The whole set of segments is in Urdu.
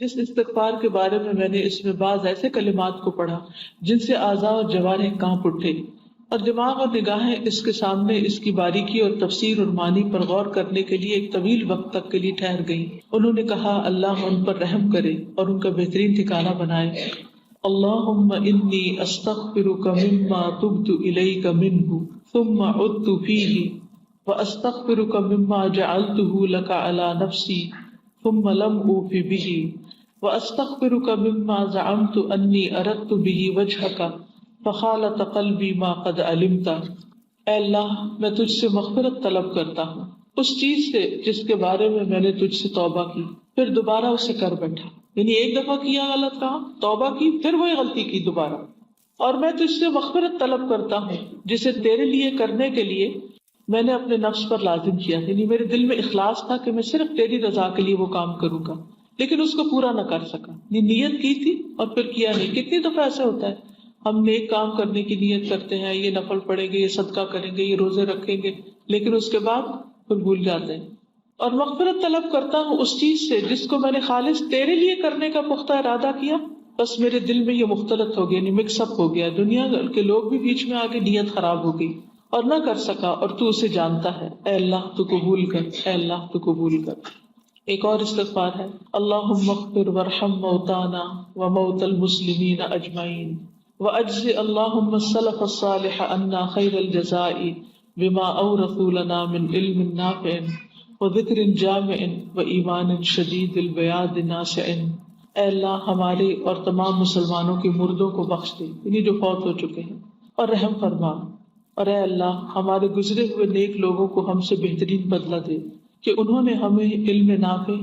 جس استغفار کے بارے میں نے اس میں بعض ایسے کلمات کو پڑھا جن سے اعضاء اور جوارح کانپ اٹھے، اور دماغ اور نگاہیں اس کے سامنے اس کی باریکی اور تفسیر اور معنی پر غور کرنے کے لیے ایک طویل وقت تک کے لیے ٹھہر گئیں۔ انہوں نے کہا اللہ ان پر رحم کرے اور ان کا بہترین ٹھکانہ بنائے۔ اللہم انی استغفرک مما تبت الیک منہ ثم عدت فیہ واستغفرک مما جعلته لک علی نفسی ثم لم اوف بہ واستغفرک مما زعمت انی اردت بہ وجہک فخالط قلبی ما قد علمت۔ اے اللہ میں تجھ سے مغفرت طلب کرتا ہوں اس چیز سے جس کے بارے میں نے تجھ سے توبہ کی، پھر دوبارہ اسے کر بیٹھا، یعنی ایک دفعہ کیا غلط کام، توبہ کی، پھر وہی غلطی کی دوبارہ، اور میں تجھ سے مغفرت طلب کرتا ہوں جسے تیرے لیے کرنے کے لیے میں نے اپنے نفس پر لازم کیا، یعنی میرے دل میں اخلاص تھا کہ میں صرف تیری رضا کے لیے وہ کام کروں گا، لیکن اس کو پورا نہ کر سکا، نیت کی تھی اور پھر کیا نہیں۔ کتنی دفعہ ایسا ہوتا ہے ہم نیک کام کرنے کی نیت کرتے ہیں، یہ نفل پڑھیں گے، یہ صدقہ کریں گے، یہ روزے رکھیں گے، لیکن اس کے بعد پھر بھول جاتے ہیں۔ اور مغفرت طلب کرتا ہوں اس چیز سے جس کو میں نے خالص تیرے لیے کرنے کا پختہ ارادہ کیا، بس میرے دل میں یہ مختلط ہو گیا، یعنی مکس اپ ہو گیا، دنیا کے لوگ بھی بیچ میں آگے، نیت خراب ہو گئی اور نہ کر سکا، اور تو اسے جانتا ہے۔ اے اللہ تو قبول کر، اے اللہ تو قبول کر۔ ایک اور استغفار ہے، اللہم اغفر وارحم موتانا وموتى المسلمین اجمعین واجز اللہم السلف الصالح عنا خیر الجزاء بما اورثوا لنا من علم نافع وذکر جامع وایمان شدید البیاض ناسع۔ اے اللہ ہمارے اور تمام مسلمانوں کے مردوں کو بخش دے، یعنی جو فوت ہو چکے ہیں، اور رحم فرما، اور اے اللہ ہمارے گزرے ہوئے نیک لوگوں کو ہم سے بہترین بدلہ دے کہ انہوں نے ہمیں علم نافع،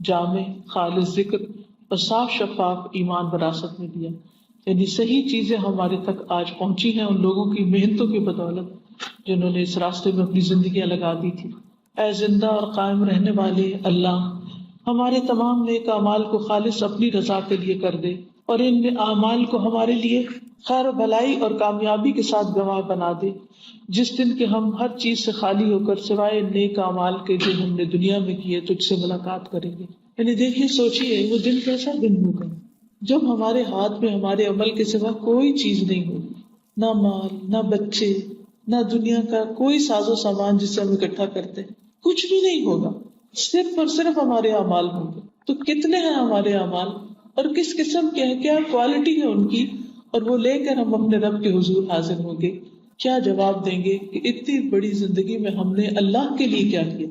جامع، خالص ذکر اور صاف شفاف ایمان وراثت میں دیا، یعنی صحیح چیزیں ہمارے تک آج پہنچی ہیں ان لوگوں کی محنتوں کی بدولت جنہوں نے اس راستے میں اپنی زندگیاں لگا دی تھی۔ اے زندہ اور قائم رہنے والے اللہ، ہمارے تمام نیک اعمال کو خالص اپنی رضا کے لیے کر دے، اور ان اعمال کو ہمارے لیے خیر و بھلائی اور کامیابی کے ساتھ گواہ بنا دے، جس دن کہ ہم ہر چیز سے خالی ہو کر سوائے نیک اعمال کے جو ہم نے دنیا میں کیے تجھ سے ملاقات کریں گے۔ یعنی دیکھیے، سوچیے وہ دن کیسا دن ہوگا جب ہمارے ہاتھ میں ہمارے عمل کے سوا کوئی چیز نہیں ہوگی، نہ مال، نہ بچے، نہ دنیا کا کوئی ساز و سامان جس سے ہم اکٹھا کرتے ہیں، کچھ بھی نہیں ہوگا، صرف اور صرف ہمارے اعمال ہوں گے۔ تو کتنے ہیں ہمارے اعمال اور کس قسم کے ہیں، کیا کوالٹی ہے ان کی، اور وہ لے کر ہم اپنے رب کے حضور حاضر ہوں گے، کیا جواب دیں گے کہ اتنی بڑی زندگی میں ہم نے اللہ کے لیے کیا کیا؟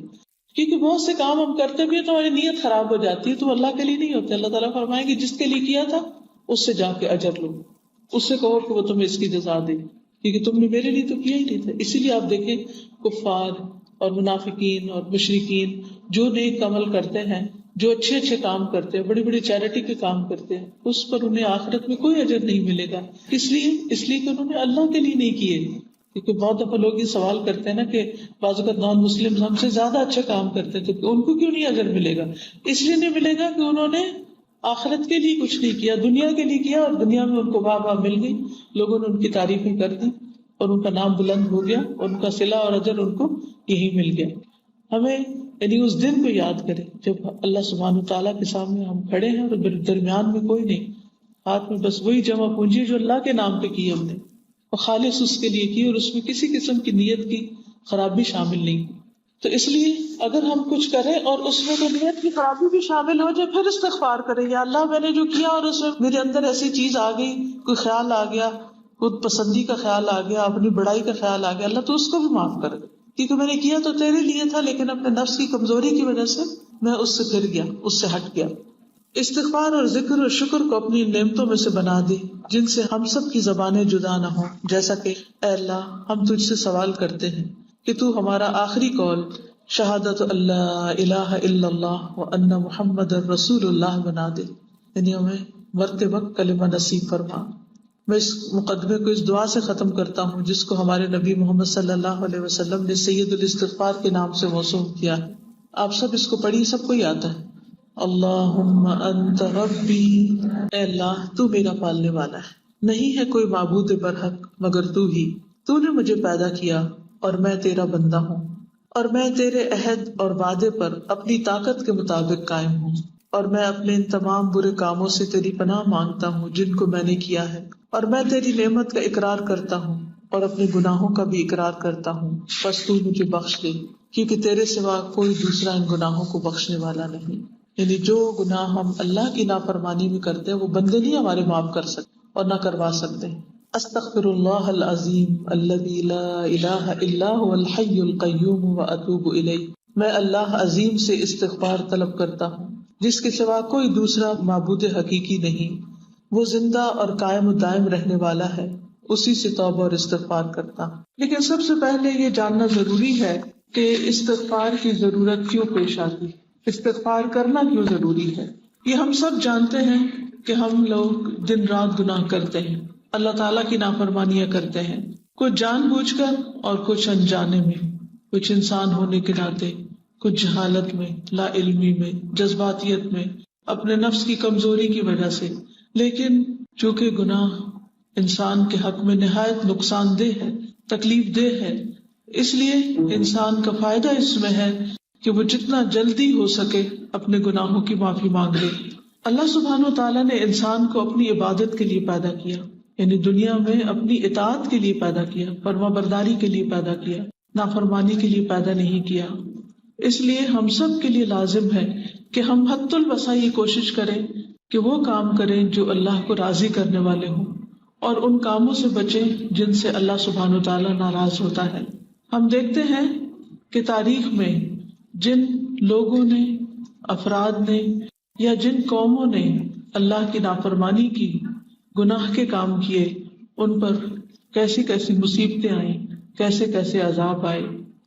کیونکہ بہت سے کام ہم کرتے بھی ہیں تو ہماری نیت خراب ہو جاتی ہے، تو وہ اللہ کے لیے نہیں ہوتے۔ اللہ تعالیٰ فرمائیں گے جس کے لیے کیا تھا اس سے جا کے اجر لو، اس سے کہو کہ وہ تمہیں اس کی جزا دے، کیونکہ تم نے میرے لیے تو کیا ہی نہیں تھا۔ اسی لیے آپ دیکھیں کفار اور منافقین اور مشرکین جو نیک عمل کرتے ہیں، جو اچھے اچھے کام کرتے ہیں، بڑی بڑی چیریٹی کے کام کرتے ہیں، اس پر انہیں آخرت میں کوئی اجر نہیں ملے گا۔ اس لیے کہ انہوں نے اللہ کے لیے نہیں کیے۔ کیونکہ بہت دفعہ لوگ یہ سوال کرتے ہیں نا کہ بعض اوقات نان مسلم ہم سے زیادہ اچھے کام کرتے تھے، ان کو کیوں نہیں اجر ملے گا؟ اس لیے نہیں ملے گا کہ انہوں نے آخرت کے لیے کچھ نہیں کیا، دنیا کے لیے کیا، اور دنیا میں ان کو واہ واہ مل گئی، لوگوں نے ان کی تعریفیں کر دی اور ان کا نام بلند ہو گیا، اور ان کا صلہ اور اجر ان کو یہی مل گیا۔ ہمیں یعنی اس دن کو یاد کریں جب اللہ سبحانہ تعالیٰ کے سامنے ہم کھڑے ہیں اور درمیان میں کوئی نہیں، ہاتھ میں بس وہی جمع پونجی جو اللہ کے نام پہ کی ہم نے، اور خالص اس کے لیے کی، اور اس میں کسی قسم کی نیت کی خرابی شامل نہیں۔ تو اس لیے اگر ہم کچھ کریں اور اس میں تو نیت کی خرابی بھی شامل ہو جائے، پھر استغفار کریں، یا اللہ میں نے جو کیا اور اس میں میرے اندر ایسی چیز آ گئی، کوئی خیال آ گیا، خود پسندی کا خیال آ گیا، اپنی بڑائی کا خیال آ گیا، اللہ تو اس کو بھی معاف کر دے، کیونکہ میں نے کیا تو تیرے لیے تھا، لیکن اپنے نفس کی کمزوری کی وجہ سے میں اس سے پھر گیا، اس سے ہٹ گیا۔ استغفار اور ذکر اور شکر کو اپنی نعمتوں میں سے بنا دے جن سے ہم سب کی زبانیں جدا نہ ہوں، جیسا کہ اے اللہ ہم تجھ سے سوال کرتے ہیں کہ تو ہمارا آخری قول شہادت اللہ الہ الا اللہ وان محمد رسول اللہ بنا دے، یعنی ہمیں مرتے وقت کلمہ نصیب فرما۔ میں اس مقدمے کو اس دعا سے ختم کرتا ہوں جس کو ہمارے نبی محمد صلی اللہ علیہ وسلم نے سید الاستغفار کے نام سے موسوم کیا ہے۔ آپ سب اس کو پڑھیے، سب کو ہی آتا ہے۔ اللہم انت ربی، اے اللہ تو میرا پالنے والا ہے، نہیں ہے کوئی معبود برحق مگر تو ہی، تو نے مجھے پیدا کیا اور میں تیرا بندہ ہوں، اور میں تیرے عہد اور وعدے پر اپنی طاقت کے مطابق قائم ہوں۔ اور میں اپنے ان تمام برے کاموں سے تیری پناہ مانگتا ہوں جن کو میں نے کیا ہے، اور میں تیری نعمت کا اقرار کرتا ہوں اور اپنے گناہوں کا بھی اقرار کرتا ہوں، بس تو مجھے بخش دے، کیونکہ تیرے سوا کوئی دوسرا ان گناہوں کو بخشنے والا نہیں۔ یعنی جو گناہ ہم اللہ کی نافرمانی میں کرتے ہیں وہ بندے نہیں ہمارے معاف کر سکتے اور نہ کروا سکتے ہیں۔ استغفر اللہ العظیم الذی لا الہ الا هو الحی القیوم واتوب الیہ، میں اللہ عظیم سے استغفار طلب کرتا ہوں جس کے سوا کوئی دوسرا معبود حقیقی نہیں، وہ زندہ اور قائم و دائم رہنے والا ہے، اسی سے توبہ اور استغفار کرتا ہوں۔ لیکن سب سے پہلے یہ جاننا ضروری ہے کہ استغفار کی ضرورت کیوں پیش آتی، استغفار کرنا کیوں ضروری ہے۔ یہ ہم سب جانتے ہیں کہ ہم لوگ دن رات گناہ کرتے ہیں، اللہ تعالیٰ کی نافرمانیاں کرتے ہیں، کچھ جان بوجھ کر اور کچھ انجانے میں، کچھ انسان ہونے کے ناطے، کچھ جہالت میں، لا علمی میں، جذباتیت میں، اپنے نفس کی کمزوری کی وجہ سے۔ لیکن چونکہ گناہ انسان کے حق میں نہایت نقصان دہ ہے، تکلیف دہ ہے، اس لیے انسان کا فائدہ اس میں ہے کہ وہ جتنا جلدی ہو سکے اپنے گناہوں کی معافی مانگ لے۔ اللہ سبحانہ و تعالیٰ نے انسان کو اپنی عبادت کے لیے پیدا کیا، یعنی دنیا میں اپنی اطاعت کے لیے پیدا کیا، فرما برداری کے لیے پیدا کیا، نافرمانی کے لیے پیدا نہیں کیا۔ اس لیے ہم سب کے لیے لازم ہے کہ ہم حد الوسع یہ کوشش کریں کہ وہ کام کریں جو اللہ کو راضی کرنے والے ہوں، اور ان کاموں سے بچیں جن سے اللہ سبحانہ و تعالیٰ ناراض ہوتا ہے۔ ہم دیکھتے ہیں کہ تاریخ میں جن لوگوں نے، افراد نے یا جن قوموں نے اللہ کی نافرمانی کی، گناہ کے کام کیے، ان پر کیسی کیسی مصیبتیں آئیں، کیسے کیسے عذاب آئے۔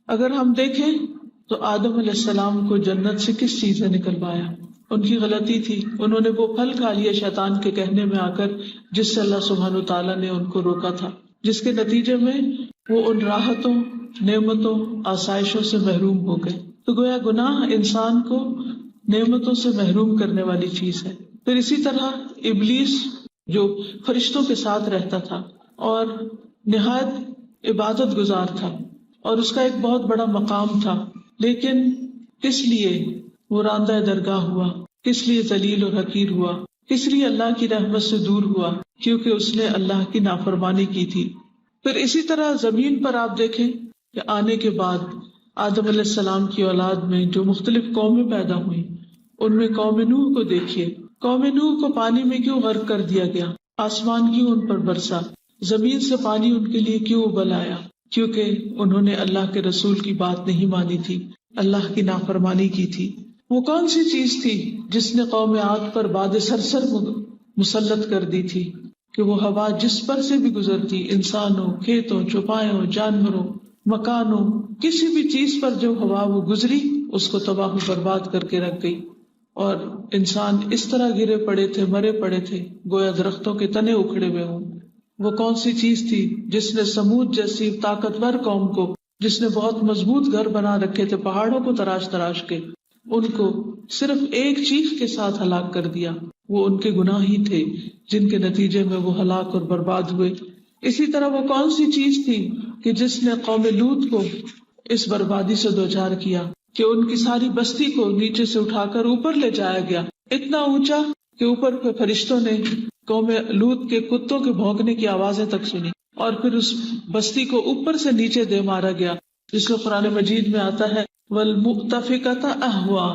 اگر ہم دیکھیں تو آدم علیہ السلام کو جنت سے کس چیز نے نکلوایا؟ ان کی غلطی تھی، انہوں نے وہ پھل کھا لیا شیطان کے کہنے میں آ کر، جس سے اللہ سبحانہ وتعالیٰ نے ان کو روکا تھا، جس کے نتیجے میں وہ ان راحتوں، نعمتوں، آسائشوں سے محروم ہو گئے۔ تو گویا گناہ انسان کو نعمتوں سے محروم کرنے والی چیز ہے۔ پھر اسی طرح ابلیس جو فرشتوں کے ساتھ رہتا تھا اور نہایت عبادت گزار تھا اور اس کا ایک بہت بڑا مقام تھا، لیکن کس لیے وہ راندہ درگاہ ہوا، کس لیے ذلیل اور حقیر ہوا، کس لیے اللہ کی رحمت سے دور ہوا؟ کیونکہ اس نے اللہ کی نافرمانی کی تھی۔ پھر اسی طرح زمین پر آپ دیکھیں کہ آنے کے بعد آدم علیہ السلام کی اولاد میں جو مختلف قومیں پیدا ہوئیں، ان میں قوم نوح کو دیکھیے، قوم نوح کو پانی میں کیوں غرق کر دیا گیا؟ آسمان کیوں ان پر برسا؟ زمین سے پانی ان کے لیے کیوں ابل آیا؟ کیونکہ انہوں نے اللہ کے رسول کی بات نہیں مانی تھی، اللہ کی نافرمانی کی تھی۔ وہ کون سی چیز تھی جس نے قوم عاد پر باد سرسر مسلط کر دی تھی کہ وہ ہوا جس پر سے بھی گزرتی، انسانوں، کھیتوں، چوپایوں، جانوروں، مکانوں، کسی بھی چیز پر جو ہوا وہ گزری اس کو تباہ و برباد کر کے رکھ گئی، اور انسان اس طرح گرے پڑے تھے، مرے پڑے تھے، گویا درختوں کے تنے اکھڑے ہوئے ہوں۔ وہ کون سی چیز تھی جس نے سمود جیسی طاقتور قوم کو، جس نے بہت مضبوط گھر بنا رکھے تھے پہاڑوں کو تراش تراش کے، ان کو صرف ایک چیخ کے ساتھ ہلاک کر دیا؟ وہ ان کے گناہ ہی تھے جن کے نتیجے میں وہ ہلاک اور برباد ہوئے۔ اسی طرح وہ کون سی چیز تھی کہ جس نے قوم لوط کو اس بربادی سے دوچار کیا کہ ان کی ساری بستی کو نیچے سے اٹھا کر اوپر لے جایا گیا، اتنا اونچا کہ اوپر پہ فرشتوں نے قوم لوط کے کتوں کے بھونکنے کی آوازیں تک سنی، اور پھر اس بستی کو اوپر سے نیچے دے مارا گیا، جس کو قرآن مجید میں آتا ہے وَالْمُؤْتَفِكَةَ أَهْوَىٰ،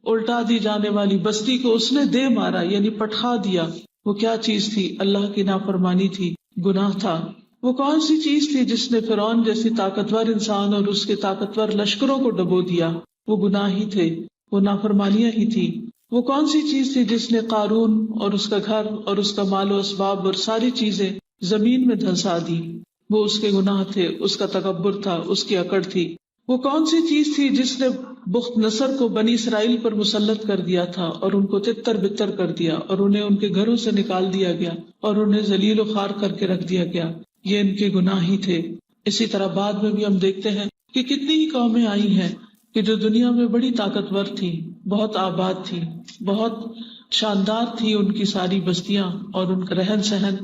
الٹا دی جانے والی بستی کو اس نے دے مارا، یعنی پٹخا دیا۔ وہ کیا چیز تھی؟ اللہ کی نافرمانی تھی، گناہ تھا۔ وہ کون سی چیز تھی جس نے فرعون جیسی طاقتور انسان اور اس کے طاقتور لشکروں کو ڈبو دیا؟ وہ گناہ ہی تھے، وہ نافرمانیاں ہی تھی۔ وہ کون سی چیز تھی جس نے قارون اور اس کا گھر اور اس کا مال و اسباب اور ساری چیزیں زمین میں دھنسا دی؟ وہ اس کے گناہ تھے، اس کا تکبر تھا، اس کی اکڑ تھی۔ وہ کون سی چیز تھی جس نے بخت نصر کو بنی اسرائیل پر مسلط کر دیا تھا اور ان کو تتر بتر کر دیا اور انہیں ان کے گھروں سے نکال دیا گیا اور انہیں ذلیل و خوار کر کے رکھ دیا گیا؟ یہ ان کے گناہ ہی تھے۔ اسی طرح بعد میں بھی ہم دیکھتے ہیں کہ کتنی ہی قومیں آئی ہیں کہ جو دنیا میں بڑی طاقتور تھی، بہت آباد تھی، بہت شاندار تھی ان کی ساری بستیاں اور ان کا رہن سہن،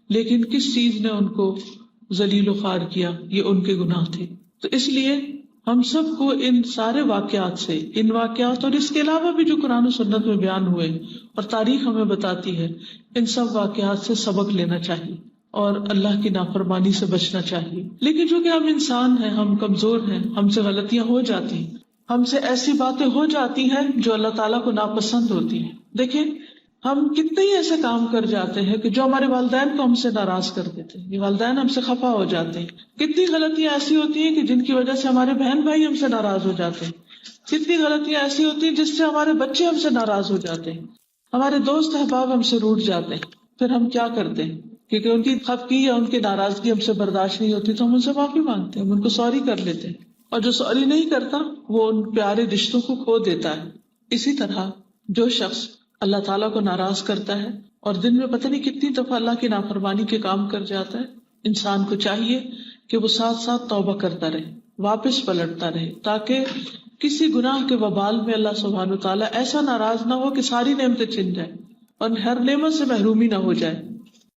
لیکن کس چیز نے ان کو ذلیل و خوار کیا؟ یہ ان کے گناہ تھے۔ تو اس لیے ہم سب کو ان سارے واقعات سے، ان واقعات اور اس کے علاوہ بھی جو قرآن و سنت میں بیان ہوئے اور تاریخ ہمیں بتاتی ہے، ان سب واقعات سے سبق لینا چاہیے اور اللہ کی نافرمانی سے بچنا چاہیے. لیکن چونکہ ہم انسان ہیں، ہم کمزور ہیں، ہم سے غلطیاں ہو جاتی ہیں، ہم سے ایسی باتیں ہو جاتی ہیں جو اللہ تعالیٰ کو ناپسند ہوتی ہیں. دیکھیں ہم کتنے ہی ایسے کام کر جاتے ہیں کہ جو ہمارے والدین کو ہم سے ناراض کر دیتے ہیں، یہ والدین ہم سے خفا ہو جاتے ہیں. کتنی غلطیاں ایسی ہوتی ہیں کہ جن کی وجہ سے ہمارے بہن بھائی ہم سے ناراض ہو جاتے ہیں. کتنی غلطیاں ایسی ہوتی ہیں جس سے ہمارے بچے ہم سے ناراض ہو جاتے ہیں، ہمارے دوست احباب ہم سے روٹھ جاتے ہیں. پھر ہم کیا کرتے ہیں؟ کیونکہ ان کی خفگی یا ان کی ناراضگی ہم سے برداشت نہیں ہوتی تو ہم ان سے معافی مانگتے ہیں، ہم ان کو سوری کر لیتے ہیں. اور جو سوری نہیں کرتا وہ ان پیارے رشتوں کو کھو دیتا ہے. اسی طرح جو شخص اللہ تعالیٰ کو ناراض کرتا ہے اور دن میں پتہ نہیں کتنی دفعہ اللہ کی نافرمانی کے کام کر جاتا ہے، انسان کو چاہیے کہ وہ ساتھ ساتھ توبہ کرتا رہے، واپس پلٹتا رہے، تاکہ کسی گناہ کے وبال میں اللہ سبحانہ وتعالیٰ ایسا ناراض نہ ہو کہ ساری نعمتیں چھن جائیں اور ہر نعمت سے محرومی نہ ہو جائے.